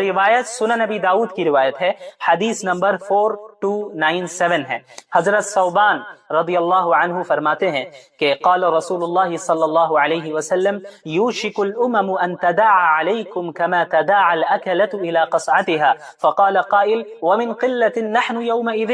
روایت سنن نبی داؤد کی روایت ہے، حدیث نمبر 4297 ہے۔ حضرت ثوبان رضی اللہ عنہ فرماتے ہیں کہ قال رسول اللہ صلی اللہ علیہ وسلم یوشک الامم ان تداعى علیکم کما تداعى الاکلۃ الى قصعتها فقال قائل ومن قلة نحن یومئذ۔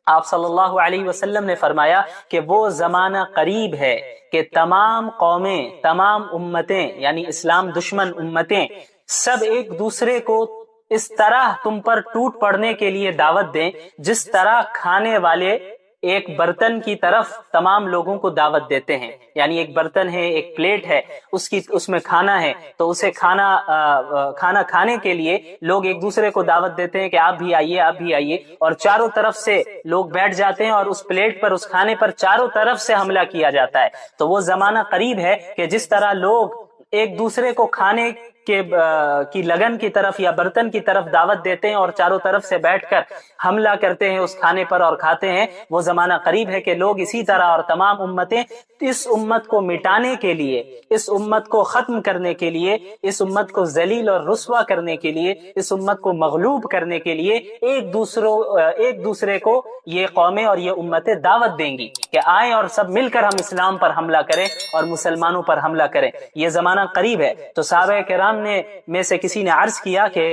آپ صلی اللہ علیہ وسلم نے فرمایا کہ وہ زمانہ قریب ہے کہ تمام قومیں، تمام امتیں، یعنی اسلام دشمن امتیں، سب ایک دوسرے کو اس طرح تم پر ٹوٹ پڑنے کے لیے دعوت دیں جس طرح کھانے والے ایک برتن کی طرف تمام لوگوں کو دعوت دیتے ہیں۔ یعنی ایک برتن ہے، ایک پلیٹ ہے، اس میں کھانا ہے، تو اسے کھانا کھانے کے لیے لوگ ایک دوسرے کو دعوت دیتے ہیں کہ آپ بھی آئیے، آپ بھی آئیے، اور چاروں طرف سے لوگ بیٹھ جاتے ہیں اور اس پلیٹ پر، اس کھانے پر چاروں طرف سے حملہ کیا جاتا ہے۔ تو وہ زمانہ قریب ہے کہ جس طرح لوگ ایک دوسرے کو کھانے کی لگن کی طرف یا برتن کی طرف دعوت دیتے ہیں اور چاروں طرف سے بیٹھ کر حملہ کرتے ہیں اس کھانے پر اور کھاتے ہیں، وہ زمانہ قریب ہے کہ لوگ اسی طرح، اور تمام امتیں اس امت کو مٹانے کے لیے، اس امت کو ختم کرنے کے لیے، اس امت کو ذلیل اور رسوا کرنے کے لیے، اس امت کو مغلوب کرنے کے لیے ایک دوسرے کو یہ قومیں اور یہ امتیں دعوت دیں گی کہ آئیں اور سب مل کر ہم اسلام پر حملہ کریں اور مسلمانوں پر حملہ کریں۔ یہ زمانہ قریب ہے۔ تو صحابہ کرام میں سے کسی نے عرض کیا کہ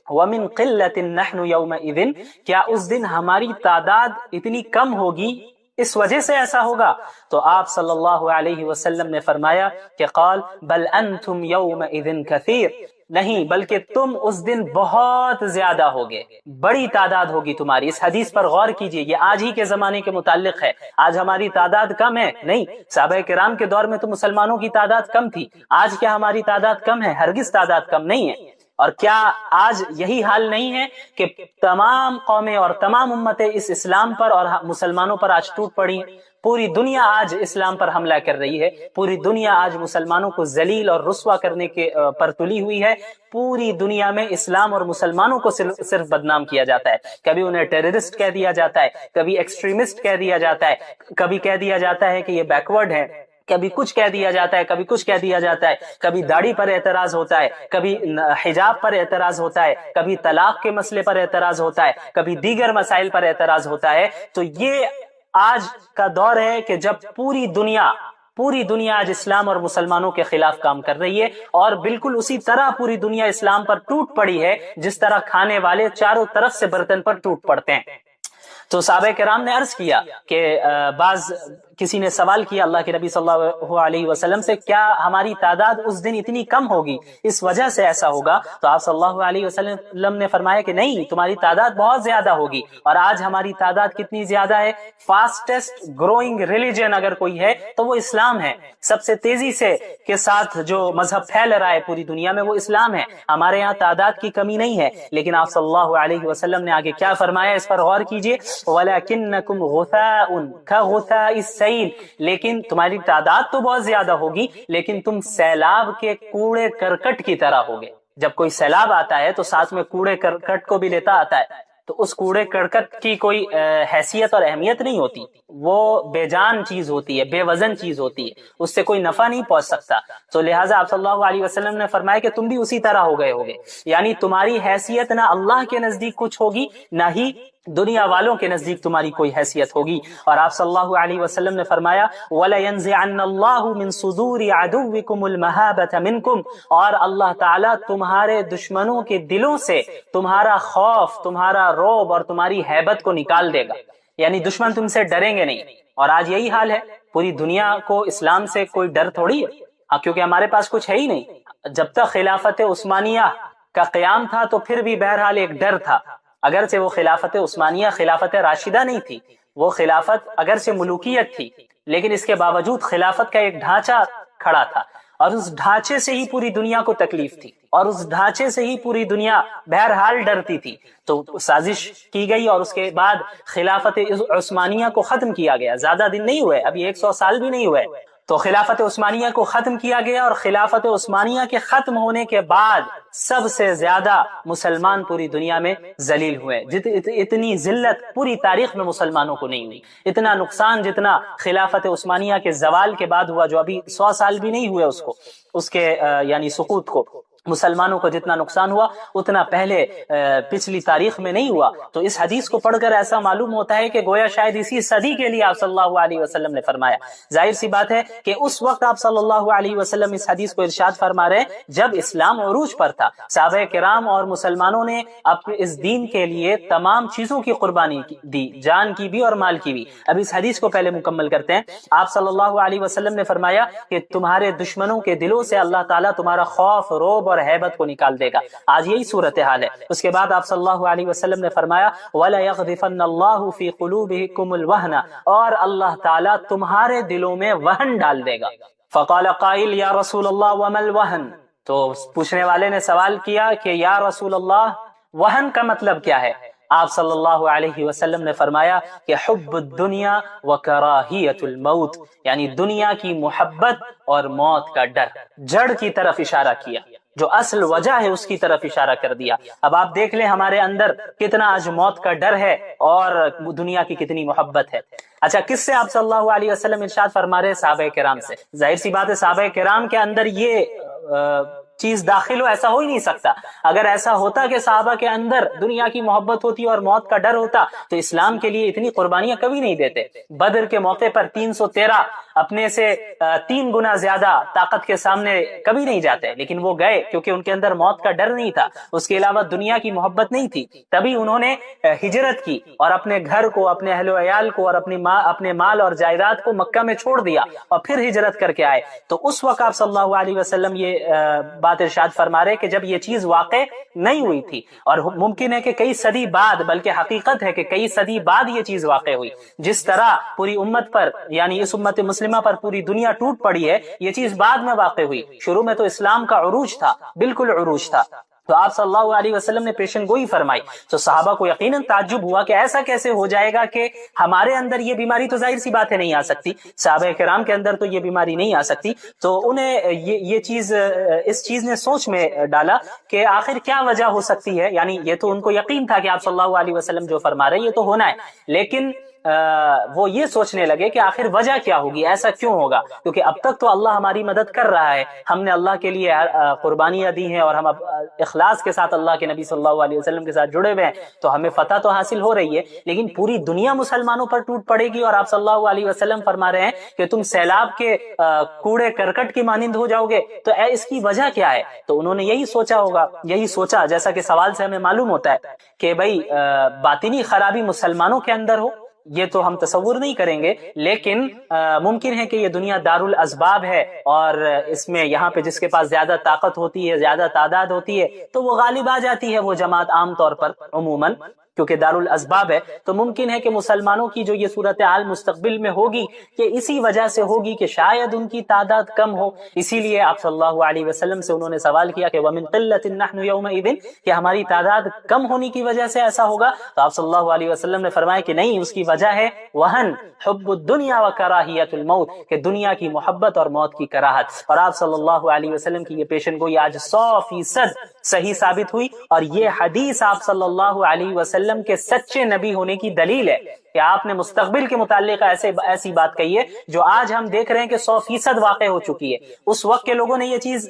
وَمِن قِلَّةٍ نَحْنُ يَوْمَئِذٍ، کیا اس دن ہماری تعداد اتنی کم ہوگی، اس وجہ سے ایسا ہوگا؟ تو آپ صلی اللہ علیہ وسلم نے فرمایا کہ قال بل انتم یومئذ کثیر، نہیں بلکہ تم اس دن بہت زیادہ ہوگے، بڑی تعداد ہوگی تمہاری۔ اس حدیث پر غور کیجئے، یہ آج ہی کے زمانے کے متعلق ہے۔ آج ہماری تعداد کم ہے؟ نہیں، صحابہ کرام کے دور میں تو مسلمانوں کی تعداد کم تھی۔ آج کیا ہماری تعداد کم ہے؟ ہرگز تعداد کم نہیں ہے۔ اور کیا آج یہی حال نہیں ہے کہ تمام قومیں اور تمام امتیں اس اسلام پر اور مسلمانوں پر آج ٹوٹ پڑی ہیں؟ پوری دنیا آج اسلام پر حملہ کر رہی ہے، پوری دنیا آج مسلمانوں کو ذلیل اور رسوا کرنے کے پر تلی ہوئی ہے۔ پوری دنیا میں اسلام اور مسلمانوں کو صرف بدنام کیا جاتا ہے، کبھی انہیں ٹیررسٹ کہہ دیا جاتا ہے، کبھی ایکسٹریمسٹ کہہ دیا جاتا ہے، کبھی کہہ دیا جاتا ہے کہ یہ بیکورڈ ہے، کبھی کچھ کہہ دیا جاتا ہے، کبھی کچھ کہہ دیا جاتا ہے، کبھی داڑھی پر اعتراض ہوتا ہے، کبھی حجاب پر اعتراض ہوتا ہے، کبھی طلاق کے مسئلے پر اعتراض ہوتا ہے، کبھی دیگر مسائل پر اعتراض ہوتا ہے۔ تو یہ آج کا دور ہے کہ جب پوری دنیا آج اسلام اور مسلمانوں کے خلاف کام کر رہی ہے، اور بالکل اسی طرح پوری دنیا اسلام پر ٹوٹ پڑی ہے جس طرح کھانے والے چاروں طرف سے برتن پر ٹوٹ پڑتے ہیں۔ تو صحابہ کرام نے عرض کیا کہ کسی نے سوال کیا اللہ کے نبی صلی اللہ علیہ وسلم سے، کیا ہماری تعداد اس دن اتنی کم ہوگی، اس وجہ سے ایسا ہوگا؟ تو آپ صلی اللہ علیہ وسلم نے فرمایا کہ نہیں، تمہاری تعداد بہت زیادہ ہوگی۔ اور آج ہماری تعداد کتنی زیادہ ہے؟ فاسٹسٹ گروئنگ ریلیجن اگر کوئی ہے تو وہ اسلام ہے۔ سب سے تیزی سے کے ساتھ جو مذہب پھیل رہا ہے پوری دنیا میں وہ اسلام ہے۔ ہمارے یہاں تعداد کی کمی نہیں ہے، لیکن آپ صلی اللہ علیہ وسلم نے آگے کیا فرمایا، اس پر غور کیجئے، وَلَكِنَّكُمْ غُثَاءٌ كَغُثَاءِ السَّيْلِ، لیکن تمہاری تعداد تو بہت زیادہ ہوگی لیکن تم سیلاب کے کوڑے کرکٹ کی طرح ہوگے۔ جب کوئی سیلاب آتا ہے تو ساتھ میں کوڑے کرکٹ کو بھی لیتا آتا ہے، تو اس کوڑے کرکٹ کی کوئی حیثیت اور اہمیت نہیں ہوتی، وہ بے جان چیز ہوتی ہے، بے وزن چیز ہوتی ہے، اس سے کوئی نفع نہیں پہنچ سکتا۔ تو لہٰذا آپ صلی اللہ علیہ وسلم نے فرمایا کہ تم بھی اسی طرح ہو گئے ہوگے، یعنی تمہاری حیثیت نہ اللہ کے نزدیک کچھ ہوگی، نہ ہی دنیا والوں کے نزدیک تمہاری کوئی حیثیت ہوگی۔ اور آپ صلی اللہ علیہ وسلم نے فرمایا وَلَيَنزِعَنَّ اللَّهُ مِن صُدُورِ عَدُوِّكُمُ الْمَهَابَةَ مِنْكُمْ، اور اللہ تعالیٰ تمہارے دشمنوں کے دلوں سے تمہارا خوف، تمہارا رعب اور تمہاری ہیبت کو نکال دے گا، یعنی دشمن تم سے ڈریں گے نہیں۔ اور آج یہی حال ہے، پوری دنیا کو اسلام سے کوئی ڈر تھوڑی ہے، کیونکہ ہمارے پاس کچھ ہے ہی نہیں۔ جب تک خلافت عثمانیہ کا قیام تھا تو پھر بھی بہرحال ایک ڈر تھا، اگرچہ وہ خلافت عثمانیہ خلافت راشدہ نہیں تھی، وہ خلافت اگرچہ ملوکیت تھی، لیکن اس کے باوجود خلافت کا ایک ڈھانچہ کھڑا تھا، اور اس ڈھانچے سے ہی پوری دنیا کو تکلیف تھی، اور اس ڈھانچے سے ہی پوری دنیا بہرحال ڈرتی تھی۔ تو سازش کی گئی اور اس کے بعد خلافت عثمانیہ کو ختم کیا گیا۔ زیادہ دن نہیں ہوئے، ابھی 100 سال بھی نہیں ہوئے، تو خلافت عثمانیہ کو ختم کیا گیا، اور خلافت عثمانیہ کے ختم ہونے کے بعد سب سے زیادہ مسلمان پوری دنیا میں ذلیل ہوئے۔ اتنی ذلت پوری تاریخ میں مسلمانوں کو نہیں ہوئی، اتنا نقصان جتنا خلافت عثمانیہ کے زوال کے بعد ہوا، جو ابھی 100 سال بھی نہیں ہوئے اس کے یعنی سقوط کو۔ مسلمانوں کو جتنا نقصان ہوا اتنا پہلے پچھلی تاریخ میں نہیں ہوا۔ تو اس حدیث کو پڑھ کر ایسا معلوم ہوتا ہے کہ گویا شاید اسی صدی کے لیے آپ صلی اللہ علیہ وسلم نے فرمایا۔ ظاہر سی بات ہے کہ اس وقت آپ صلی اللہ علیہ وسلم اس حدیث کو ارشاد فرما رہے ہیں جب اسلام عروج پر تھا، صحابہ کرام اور مسلمانوں نے اپنے اس دین کے لیے تمام چیزوں کی قربانی دی، جان کی بھی اور مال کی بھی۔ اب اس حدیث کو پہلے مکمل کرتے ہیں۔ آپ صلی اللہ علیہ وسلم نے فرمایا کہ تمہارے دشمنوں کے دلوں سے اللہ تعالیٰ تمہارا خوف، رعب اور ہیبت کو نکال دے گا۔ آج یہی صورتحال ہے۔ اس کے بعد آپ صلی اللہ علیہ وسلم نے فرمایا وَلَا يَغْذِفَنَّ اللَّهُ فِي قُلُوبِكُمُ الْوَهْنَ، اور اللہ تعالیٰ تمہارے دلوں میں وہن ڈال دے گا۔ فقال قائل یا رسول اللہ وما الوہن، تو پوچھنے والے نے سوال کیا کہ یا رسول اللہ وہن کا مطلب کیا ہے؟ آپ صلی اللہ علیہ وسلم نے فرمایا کہ حب الدنیا وکراہیت الموت، یعنی دنیا کی محبت اور موت کا ڈر۔ جڑ کی طرف اشارہ کیا، جو اصل وجہ ہے اس کی طرف اشارہ کر دیا۔ اب آپ دیکھ لیں ہمارے اندر کتنا آج موت کا ڈر ہے اور دنیا کی کتنی محبت ہے۔ اچھا، کس سے آپ صلی اللہ علیہ وسلم ارشاد فرما رہے؟ صحابہ کرام سے۔ ظاہر سی بات ہے صحابہ کرام کے اندر یہ چیز داخل ہو، ایسا ہو ہی نہیں سکتا۔ اگر ایسا ہوتا کہ صحابہ کے اندر دنیا کی محبت ہوتی اور موت کا ڈر ہوتا تو اسلام کے لیے اتنی قربانیاں کبھی نہیں دیتے۔ بدر کے موقع پر 313 اپنے سے 3 گنا زیادہ طاقت کے سامنے کبھی نہیں جاتے، لیکن وہ گئے کیونکہ ان کے اندر موت کا ڈر نہیں تھا، اس کے علاوہ دنیا کی محبت نہیں تھی۔ تبھی انہوں نے ہجرت کی اور اپنے گھر کو، اپنے اہل و عیال کو اور اپنے مال اور جائیداد کو مکہ میں چھوڑ دیا اور پھر ہجرت کر کے آئے۔ تو اس وقت آپ صلی اللہ علیہ وسلم یہ بات ارشاد فرما رہے کہ جب یہ چیز واقع نہیں ہوئی تھی، اور ممکن ہے کہ کئی صدی بعد، بلکہ حقیقت ہے کہ کئی صدی بعد یہ چیز واقع ہوئی۔ جس طرح پوری امت پر، یعنی اس امت مسلمہ پر پوری دنیا ٹوٹ پڑی ہے، یہ چیز بعد میں واقع ہوئی۔ شروع میں تو اسلام کا عروج تھا، بالکل عروج تھا۔ تو آپ صلی اللہ علیہ وسلم نے پیشن گوئی فرمائی، تو صحابہ کو یقیناً تعجب ہوا کہ ایسا کیسے ہو جائے گا کہ ہمارے اندر یہ بیماری تو ظاہر سی بات ہے نہیں آ سکتی، صحابہ کرام کے اندر تو یہ بیماری نہیں آ سکتی۔ تو انہیں یہ چیز، اس چیز نے سوچ میں ڈالا کہ آخر کیا وجہ ہو سکتی ہے۔ یعنی یہ تو ان کو یقین تھا کہ آپ صلی اللہ علیہ وسلم جو فرما رہے ہیں یہ تو ہونا ہے، لیکن وہ یہ سوچنے لگے کہ آخر وجہ کیا ہوگی، ایسا کیوں ہوگا؟ کیونکہ اب تک تو اللہ ہماری مدد کر رہا ہے، ہم نے اللہ کے لیے قربانیاں دی ہیں اور ہم اب اخلاص کے ساتھ اللہ کے نبی صلی اللہ علیہ وسلم کے ساتھ جڑے ہوئے ہیں، تو ہمیں فتح تو حاصل ہو رہی ہے۔ لیکن پوری دنیا مسلمانوں پر ٹوٹ پڑے گی اور آپ صلی اللہ علیہ وسلم فرما رہے ہیں کہ تم سیلاب کے کوڑے کرکٹ کی مانند ہو جاؤ گے، تو اس کی وجہ کیا ہے؟ تو انہوں نے یہی سوچا ہوگا، یہی سوچا جیسا کہ سوال سے ہمیں معلوم ہوتا ہے کہ بھائی باطنی خرابی مسلمانوں کے اندر ہو، یہ تو ہم تصور نہیں کریں گے، لیکن ممکن ہے کہ یہ دنیا دار الاسباب ہے اور اس میں یہاں پہ جس کے پاس زیادہ طاقت ہوتی ہے، زیادہ تعداد ہوتی ہے، تو وہ غالب آ جاتی ہے وہ جماعت عام طور پر عموماً، کیونکہ دار الاسباب ہے۔ تو ممکن ہے کہ مسلمانوں کی جو یہ صورتحال مستقبل میں ہوگی کہ اسی وجہ سے ہوگی کہ شاید ان کی تعداد کم ہو، اسی لیے آپ صلی اللہ علیہ وسلم سے انہوں نے سوال کیا کہ وَمِن قِلَّةٍ نَحْنُ يَوْمَئِذٍ، کہ ہماری تعداد کم ہونے کی وجہ سے ایسا ہوگا؟ تو آپ صلی اللہ علیہ وسلم نے فرمایا کہ نہیں، اس کی وجہ ہے وہن، حب الدنیا وکراہیت الموت، کہ دنیا کی محبت اور موت کی کراہت۔ اور آپ صلی اللہ علیہ وسلم کی یہ پیشن گوئی آج 100% صحیح ثابت ہوئی، اور یہ حدیث آپ صلی اللہ علیہ وسلم کے سچے نبی ہونے کی دلیل ہے کہ آپ نے مستقبل کے متعلق ایسی بات کہی ہے جو آج ہم دیکھ رہے ہیں کہ 100% واقع ہو چکی ہے۔ اس وقت کے لوگوں نے یہ چیز،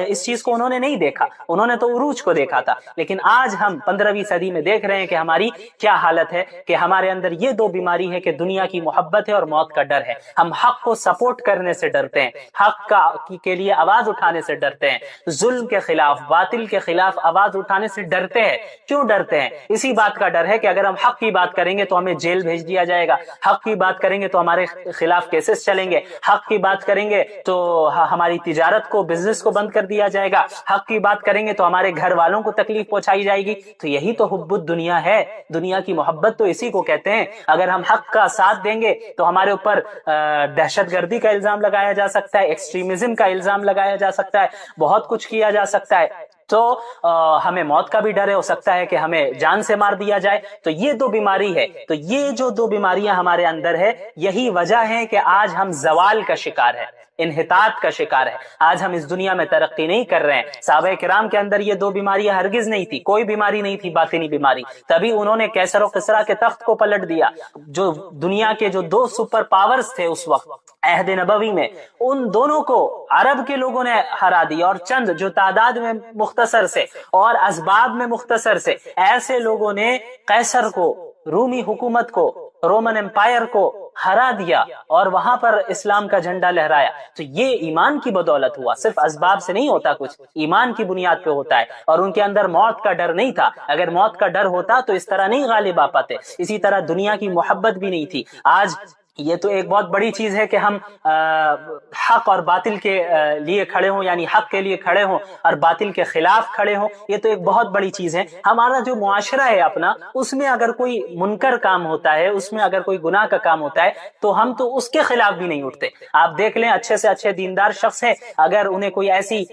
اس چیز کو انہوں نے نہیں دیکھا، انہوں نے تو عروج کو دیکھا تھا، لیکن آج ہم 15ویں صدی میں دیکھ رہے ہیں کہ ہماری کیا حالت ہے، کہ ہمارے اندر یہ دو بیماری ہے کہ دنیا کی محبت ہے اور موت کا ڈر ہے۔ ہم حق کو سپورٹ کرنے سے ڈرتے ہیں، حق کے لیے آواز اٹھانے سے ڈرتے ہیں، ظلم کے خلاف، باطل کے خلاف آواز اٹھانے سے ڈرتے ہیں۔ کیوں ڈرتے ہیں؟ اسی بات کا ڈر ہے کہ اگر ہم حق کی بات کریں گے تو ہمیں جیل بھیج دیا جائے گا، حق کی بات کریں گے تو ہمارے خلاف کیسز چلیں گے، حق کی بات کریں گے تو ہماری تجارت کو، بزنس کو بند کر دیا جائے گا، حق کی بات کریں گے تو ہمارے گھر والوں کو تکلیف پہنچائی جائے گی۔ تو یہی تو حب الدنیا ہے، دنیا کی محبت تو اسی کو کہتے ہیں۔ اگر ہم حق کا ساتھ دیں گے تو ہمارے اوپر دہشت گردی کا الزام لگایا جا سکتا ہے، ایکسٹریمزم کا الزام لگایا جا سکتا ہے، بہت کچھ کیا جا سکتا ہے، تو ہمیں موت کا بھی ڈر ہے، ہو سکتا ہے کہ ہمیں جان سے مار دیا جائے۔ تو یہ دو بیماری ہے، تو یہ جو دو بیماریاں ہمارے اندر ہے، یہی وجہ ہے کہ آج ہم زوال کا شکار ہے۔ انحطاط کا شکار ہے۔ آج ہم اس دنیا میں ترقی نہیں کر رہے ہیں۔ صحابہ کرام کے اندر یہ دو بیماریاں ہرگز نہیں تھی، کوئی بیماری نہیں تھی باطنی بیماری، تبھی انہوں نے کیسر و قصرا کے تخت کو پلٹ دیا۔ جو دنیا کے جو دو سپر پاورز تھے اس وقت عہد نبوی میں، ان دونوں کو عرب کے لوگوں نے ہرا دیا، اور چند جو تعداد میں مختصر سے اور اسباب میں مختصر سے ایسے لوگوں نے قیصر کو، رومی حکومت کو، رومن امپائر کو ہرا دیا اور وہاں پر اسلام کا جھنڈا لہرایا۔ تو یہ ایمان کی بدولت ہوا، صرف اسباب سے نہیں ہوتا کچھ، ایمان کی بنیاد پہ ہوتا ہے۔ اور ان کے اندر موت کا ڈر نہیں تھا، اگر موت کا ڈر ہوتا تو اس طرح نہیں غالب آ پاتے۔ اسی طرح دنیا کی محبت بھی نہیں تھی۔ آج یہ تو ایک بہت بڑی چیز ہے کہ ہم حق اور باطل کے لیے کھڑے ہوں، یعنی حق کے لیے کھڑے ہوں اور باطل کے خلاف کھڑے ہوں، یہ تو ایک بہت بڑی چیز ہے۔ ہمارا جو معاشرہ ہے اپنا، اس میں اگر کوئی منکر کام ہوتا ہے، اس میں اگر کوئی گناہ کا کام ہوتا ہے تو ہم تو اس کے خلاف بھی نہیں اٹھتے۔ آپ دیکھ لیں، اچھے سے اچھے دیندار شخص ہیں، اگر انہیں کوئی ایسی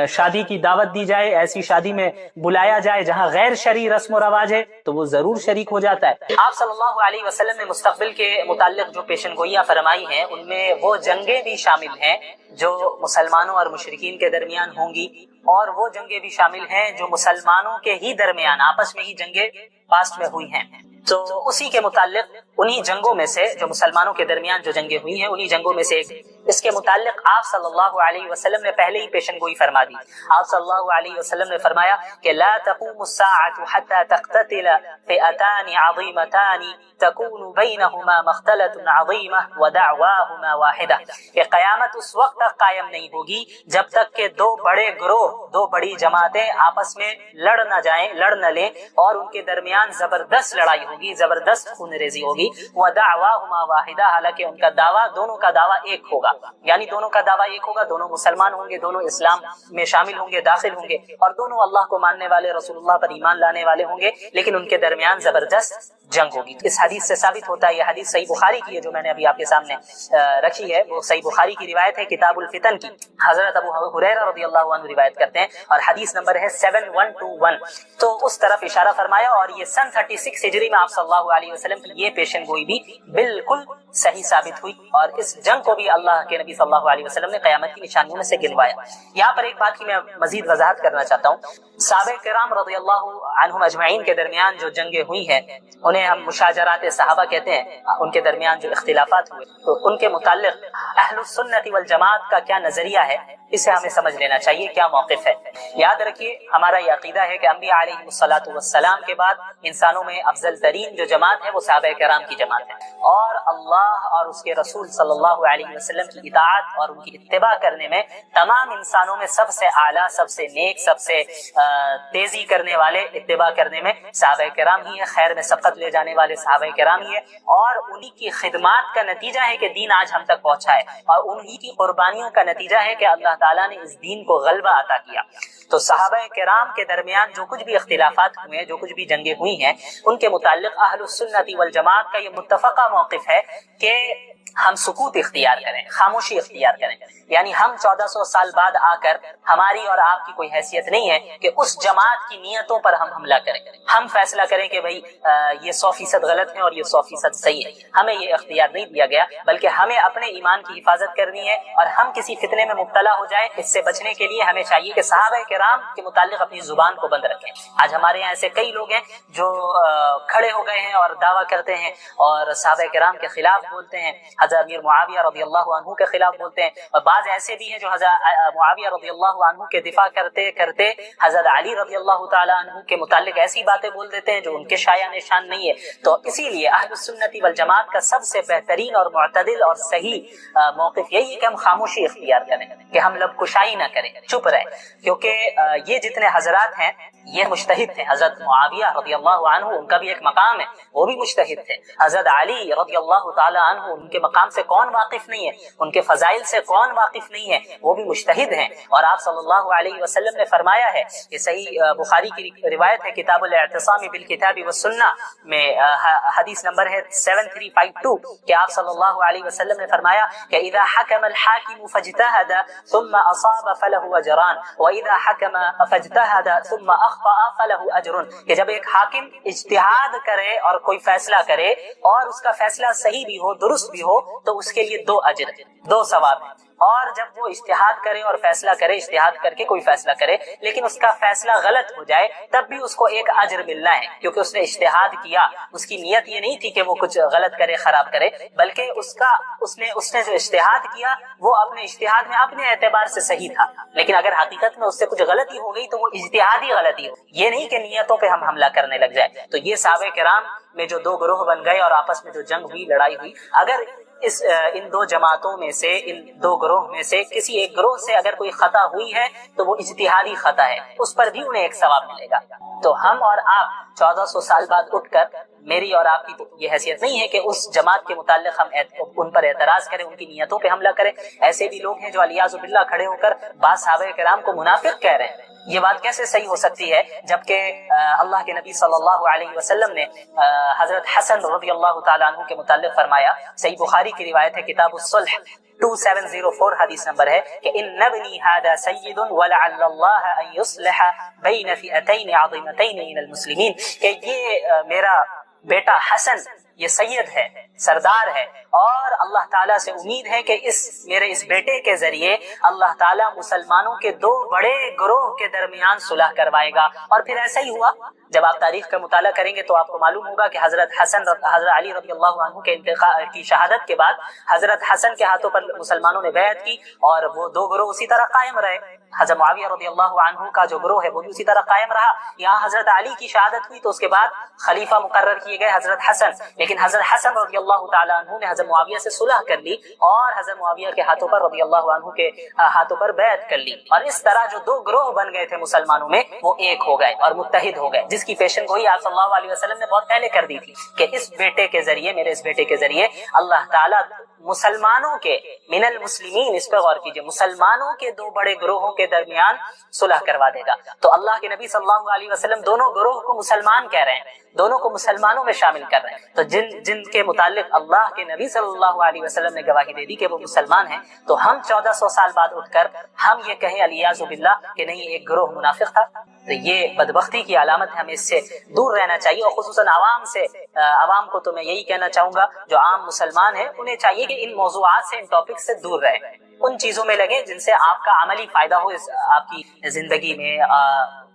شادی کی دعوت دی جائے، ایسی شادی میں بلایا جائے جہاں غیر شرعی رسم و رواج ہے، تو وہ ضرور شریک ہو جاتا ہے۔ آپ صلی اللہ علیہ وسلم نے مستقبل کے متعلق جو پیشن گوئیاں فرمائی ہیں، ان میں وہ جنگیں بھی شامل ہیں جو مسلمانوں اور مشرکین کے درمیان ہوں گی، اور وہ جنگیں بھی شامل ہیں جو مسلمانوں کے ہی درمیان آپس میں ہی جنگیں پاسٹ میں ہوئی ہیں۔ تو اسی کے متعلق انہی جنگوں میں سے، جو مسلمانوں کے درمیان جو جنگیں ہوئی ہیں، انہی جنگوں میں سے اس کے متعلق آپ صلی اللہ علیہ وسلم نے پہلے ہی پیشن گوئی فرما دی۔ آپ صلی اللہ علیہ وسلم نے فرمایا کہ لا تقوم الساعة حتى تقتتل فئتان عظیمتان تكون بينهما مختلة عظيمة ودعواهما واحدة، کہ قیامت اس وقت تک قائم نہیں ہوگی جب تک کہ دو بڑے گروہ، دو بڑی جماعتیں آپس میں لڑ نہ لیں، اور ان کے درمیان زبردست لڑائی ہوگی، زبردست خون ریزی ہوگی۔ ودعواهما واحدة، حالانکہ ان کا دعویٰ، دونوں کا دعویٰ ایک ہوگا، یعنی دونوں کا دعویٰ ایک ہوگا، دونوں مسلمان ہوں گے، دونوں اسلام میں شامل ہوں گے، داخل ہوں گے، اور دونوں اللہ کو ماننے والے، رسول اللہ پر ایمان لانے والے ہوں گے، لیکن ان کے درمیان زبردست جنگ ہوگی۔ اس حدیث سے ثابت ہوتا ہے، یہ حدیث صحیح بخاری کی ہے جو میں نے ابھی آپ کے سامنے رکھی ہے، وہ صحیح بخاری کی روایت ہے، کتاب الفتن کی، حضرت ابو ہریرہ رضی اللہ عنہ روایت کرتے ہیں، اور حدیث نمبر ہے 7121۔ تو اس طرف اشارہ فرمایا، اور یہ سن 36 ہجری میں آپ صلی اللہ علیہ وسلم کی یہ پیشن گوئی بھی بالکل صحیح ثابت ہوئی، اور اس جنگ کو بھی اللہ کے نبی صلی اللہ علیہ وسلم نے قیامت کی نشانیوں میں سے گنوایا۔ یہاں پر ایک بات کی میں مزید وضاحت کرنا چاہتا ہوں، صحابہ کرام رضی اللہ عنہم اجمعین کے درمیان جو جنگیں ہوئی ہیں، انہیں ہم مشاجرات صحابہ کہتے ہیں، ان کے درمیان جو اختلافات ہوئے، تو ان کے متعلق اہل السنت والجماعت کا کیا نظریہ ہے، اسے ہمیں سمجھ لینا چاہیے، کیا موقف ہے۔ یاد رکھیے، ہمارا یہ عقیدہ ہے کہ انبیاء علیہ الصلوۃ والسلام کے بعد انسانوں میں افضل ترین جو جماعت ہے وہ صحابہ کرام کی جماعت ہے، اور اللہ اور اس کے رسول صلی اللہ علیہ وسلم کی اطاعت اور ان کی اتباع کرنے میں تمام انسانوں میں سب سے اعلیٰ، سب سے نیک، سب سے تیزی کرنے والے اتباع کرنے میں صحابہ کرام ہی ہے، خیر میں سبقت لے جانے والے صحابہ کرام ہی ہے، اور انہی کی خدمات کا نتیجہ ہے کہ دین آج ہم تک پہنچا ہے، اور انہی کی قربانیوں کا نتیجہ ہے کہ اللہ تعالیٰ نے اس دین کو غلبہ عطا کیا۔ تو صحابہ کرام کے درمیان جو کچھ بھی اختلافات ہوئے ہیں، جو کچھ بھی جنگیں ہوئی ہیں، ان کے متعلق اہل السنت والجماعت کا یہ متفقہ موقف ہے کہ ہم سکوت اختیار کریں، خاموشی اختیار کریں، یعنی ہم 1400 سال بعد آ کر ہماری اور آپ کی کوئی حیثیت نہیں ہے کہ اس جماعت کی نیتوں پر ہم حملہ کریں، ہم فیصلہ کریں کہ بھئی یہ 100% غلط ہے اور یہ 100% صحیح ہے۔ ہمیں یہ اختیار نہیں دیا گیا، بلکہ ہمیں اپنے ایمان کی حفاظت کرنی ہے، اور ہم کسی فتنے میں مبتلا ہو جائیں، اس سے بچنے کے لیے ہمیں چاہیے کہ صحابہ کرام کے متعلق اپنی زبان کو بند رکھیں۔ آج ہمارے یہاں ایسے کئی لوگ ہیں جو کھڑے ہو گئے ہیں اور دعویٰ کرتے ہیں اور صحابہ کرام کے خلاف بولتے ہیں، حضرت امیر معاویہ رضی اللہ عنہ کے خلاف بولتے ہیں، اور بعض ایسے بھی ہیں جو حضرت معاویہ رضی اللہ عنہ کے دفاع کرتے کرتے حضرت علی رضی اللہ تعالی عنہ کے متعلق ایسی باتیں بول دیتے ہیں جو ان کے شایع نشان نہیں ہے۔ تو اسی لیے اہل السنت والجماعت کا سب سے بہترین اور معتدل اور صحیح موقف یہی ہے کہ ہم خاموشی اختیار کریں، کہ ہم لب کشائی نہ کریں، چپ رہیں، کیونکہ یہ جتنے حضرات ہیں یہ مجتہد تھے۔ حضرت معاویہ رضی اللہ عنہ، ان کا بھی ایک مقام ہے، وہ بھی مجتہد تھے۔ حضرت علی رضی اللہ تعالی عنہ، ان کے مقام سے کون واقف نہیں ہے، ان کے فضائل سے کون واقف نہیں ہے، وہ بھی مجتہد ہیں۔ اور آپ صلی اللہ علیہ وسلم نے فرمایا ہے، یہ صحیح بخاری کی روایت ہے، کتاب الاعتصام بالکتاب والسنہ میں حدیث نمبر ہے 7352، کہ آپ صلی اللہ علیہ وسلم نے فرمایا کہ اذا حکم الحاکم فاجتہد ثم اصاب فله اجران واذا حکم فاجتہد ثم اخطأ فله اجر، کہ جب ایک حاکم اجتہاد کرے اور کوئی فیصلہ کرے اور اس کا فیصلہ صحیح بھی ہو، درست بھی ہو، تو اس کے لیے 2 اجر، 2 ثواب ہیں۔ اور جب وہ اجتہاد کرے اور فیصلہ کرے، اجتہاد کر کے کوئی فیصلہ کرے لیکن اس کا فیصلہ غلط ہو جائے، تب بھی اس کو ایک اجر ملنا ہے، کیونکہ اس نے اجتہاد کیا، اس کی نیت یہ نہیں تھی کہ وہ کچھ غلط کرے، خراب کرے، بلکہ اس نے جو اجتہاد کیا وہ اپنے اجتہاد میں اپنے اعتبار سے صحیح تھا، لیکن اگر حقیقت میں اس سے کچھ غلطی ہو گئی تو وہ اجتہادی غلطی ہو، یہ نہیں کہ نیتوں پہ ہم حملہ کرنے لگ جائے۔ تو یہ صحابہ کرام میں جو دو گروہ بن گئے اور آپس میں جو جنگ ہوئی، لڑائی ہوئی، اگر ان دو جماعتوں میں سے، ان دو گروہ میں سے کسی ایک گروہ سے اگر کوئی خطا ہوئی ہے تو وہ اجتہادی خطا ہے، اس پر بھی انہیں ایک ثواب ملے گا۔ تو ہم اور آپ 1400 سال بعد اٹھ کر، میری اور آپ کی یہ حیثیت نہیں ہے کہ اس جماعت کے متعلق ہم ان پر اعتراض کریں، ان کی نیتوں پہ حملہ کریں۔ ایسے بھی لوگ ہیں جو علیاذ باللہ کھڑے ہو کر بعض صحابہ کرام کو منافق کہہ رہے ہیں۔ یہ بات کیسے صحیح ہو سکتی ہے جبکہ اللہ کے نبی صلی اللہ علیہ وسلم نے حضرت حسن رضی اللہ تعالیٰ عنہ کے متعلق فرمایا، صحیح بخاری کی روایت ہے، کتاب الصلح 2704 حدیث نمبر ہے کہ ان ابنی هذا سید ولعل اللہ ان یصلح بین فئتین عظیمتین من المسلمین، کہ یہ میرا بیٹا حسن یہ سید ہے، سردار ہے، اور اللہ تعالیٰ سے امید ہے کہ میرے اس بیٹے کے ذریعے اللہ تعالیٰ مسلمانوں کے دو بڑے گروہ کے درمیان صلح کروائے گا۔ اور پھر ایسا ہی ہوا۔ جب آپ تاریخ کا مطالعہ کریں گے تو آپ کو معلوم ہوگا کہ حضرت علی رضی اللہ عنہ کے انتقال کی شہادت کے بعد حضرت حسن کے ہاتھوں پر مسلمانوں نے بیعت کی، اور وہ دو گروہ اسی طرح قائم رہے۔ حضرت معاویہ رضی اللہ عنہ کا جو گروہ ہے وہ بھی اسی طرح قائم رہا۔ یہاں حضرت علی کی شہادت ہوئی تو اس کے بعد خلیفہ مقرر کیے گئے حضرت حسن، لیکن حضرت حسن رضی اللہ تعالیٰ عنہ نے حضرت معاویہ سے صلح کر لی اور حضرت معاویہ کے ہاتھوں پر رضی اللہ عنہ کے ہاتھوں پر بیعت کر لی، اور اس طرح جو دو گروہ بن گئے تھے مسلمانوں میں وہ ایک ہو گئے اور متحد ہو گئے، جس کی پیشن گوئی آپ صلی اللہ علیہ وسلم نے بہت پہلے کر دی تھی کہ اس بیٹے کے ذریعے، میرے اس بیٹے کے ذریعے اللہ تعالیٰ مسلمانوں کے، من المسلمین، اس پہ غور کیجئے، مسلمانوں کے دو بڑے گروہوں کے درمیان صلح کروا دے گا۔ تو اللہ کے نبی صلی اللہ علیہ وسلم دونوں گروہ کو مسلمان کہہ رہے ہیں، دونوں کو مسلمانوں میں شامل کر رہے ہیں۔ تو جن کے متعلق اللہ کے نبی صلی اللہ علیہ وسلم نے گواہی دے دی کہ وہ مسلمان ہیں، تو ہم 1400 سال بعد اٹھ کر ہم یہ کہیں علیاذ باللہ کہ نہیں ایک گروہ منافق تھا، تو یہ بدبختی کی علامت ہے، ہمیں اس سے دور رہنا چاہیے۔ اور خصوصاً عوام کو تو میں یہی کہنا چاہوں گا، جو عام مسلمان ہیں انہیں چاہیے کہ ان موضوعات سے، ان ٹاپک سے دور رہیں، ان چیزوں میں لگیں جن سے آپ کا عملی فائدہ ہو، آپ کی زندگی میں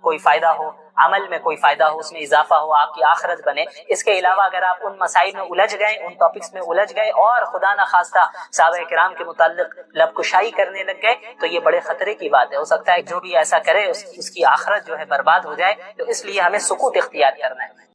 کوئی فائدہ ہو، عمل میں کوئی فائدہ ہو، اس میں اضافہ ہو، آپ کی آخرت بنے۔ اس کے علاوہ اگر آپ ان مسائل میں الجھ گئے، ان ٹاپکس میں الجھ گئے اور خدا نخواستہ صحابہ کرام کے متعلق لب کشائی کرنے لگ گئے تو یہ بڑے خطرے کی بات ہے۔ ہو سکتا ہے جو بھی ایسا کرے اس کی آخرت جو ہے برباد ہو جائے، تو اس لیے ہمیں سکوت اختیار کرنا ہے۔